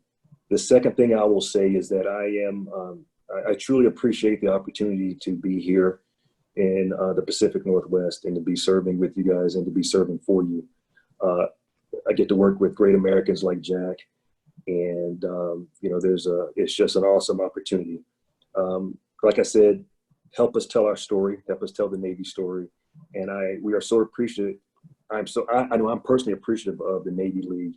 the second thing I will say is that I truly appreciate the opportunity to be here in the Pacific Northwest and to be serving with you guys and to be serving for you. I get to work with great Americans like Jack, and it's just an awesome opportunity. Like I said, help us tell our story, help us tell the Navy story, and we are so appreciative. I know I'm personally appreciative of the Navy League.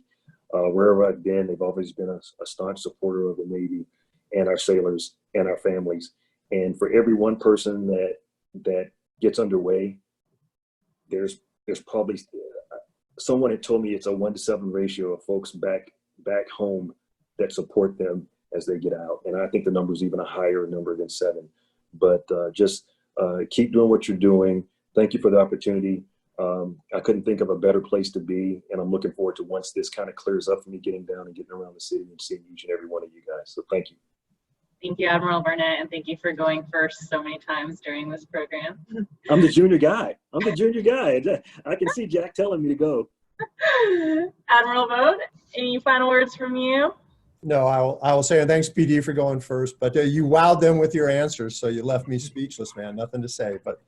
Wherever I've been, they've always been a staunch supporter of the Navy and our sailors and our families. And for every one person that gets underway, there's probably someone had told me it's a 1-to-7 ratio of folks back back home that support them as they get out. And I think the number is even a higher number than 7. But just keep doing what you're doing. Thank you for the opportunity. I couldn't think of a better place to be, and I'm looking forward to once this kind of clears up for me getting down and getting around the city and seeing each and every one of you guys. So thank you. Thank you, Admiral Barnett, and thank you for going first so many times during this program. I'm the junior guy. I'm the junior guy. I can see Jack telling me to go. Admiral Vogt, any final words from you? No, I will say, and thanks, PD, for going first, but you wowed them with your answers, so you left me speechless, man. Nothing to say, but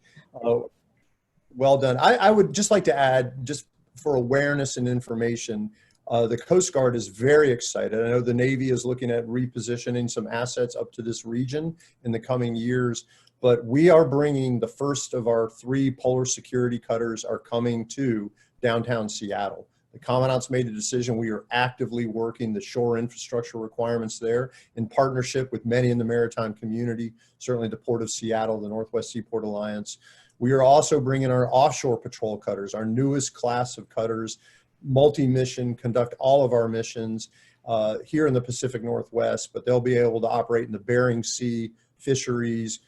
well done. I would just like to add, just for awareness and information, the Coast Guard is very excited. I know the Navy is looking at repositioning some assets up to this region in the coming years, but we are bringing the first of our 3 polar security cutters are coming to downtown Seattle. The Commandant's made a decision. We are actively working the shore infrastructure requirements there in partnership with many in the maritime community, certainly the Port of Seattle, the Northwest Seaport Alliance. We are also bringing our offshore patrol cutters, our newest class of cutters, multi-mission, conduct all of our missions here in the Pacific Northwest, but they'll be able to operate in the Bering Sea fisheries,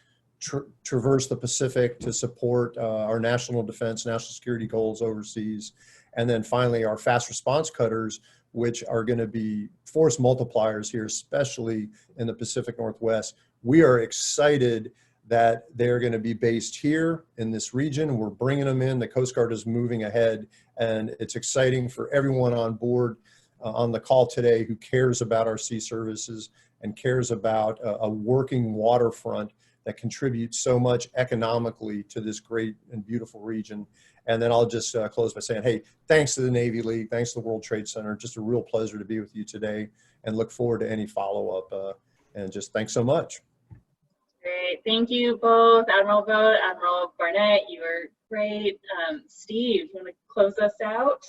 traverse the Pacific to support our national defense, national security goals overseas. And then finally, our fast response cutters, which are going to be force multipliers here, especially in the Pacific Northwest. We are excited that they're going to be based here in this region. We're bringing them in. The Coast Guard is moving ahead, and it's exciting for everyone on board on the call today who cares about our sea services and cares about a working waterfront that contributes so much economically to this great and beautiful region. And then I'll just close by saying, hey, thanks to the Navy League, thanks to the World Trade Center. Just a real pleasure to be with you today, and look forward to any follow-up. And just thanks so much. Great. Thank you both, Admiral Vogt, Admiral Barnett. You were great. Steve, you want to close us out?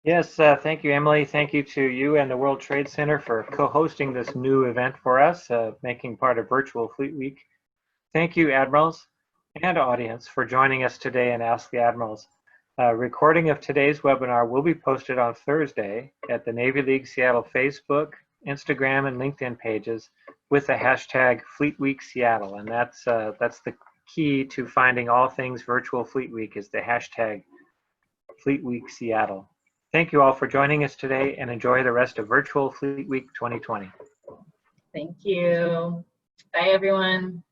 Yes, thank you, Emily. Thank you to you and the World Trade Center for co-hosting this new event for us, making part of Virtual Fleet Week. Thank you, Admirals and audience, for joining us today in Ask the Admirals. Recording of today's webinar will be posted on Thursday at the Navy League Seattle Facebook, Instagram, and LinkedIn pages with the hashtag Fleet Week Seattle. And that's the key to finding all things Virtual Fleet Week, is the hashtag Fleet Week Seattle. Thank you all for joining us today, and enjoy the rest of Virtual Fleet Week 2020. Thank you. Bye, everyone.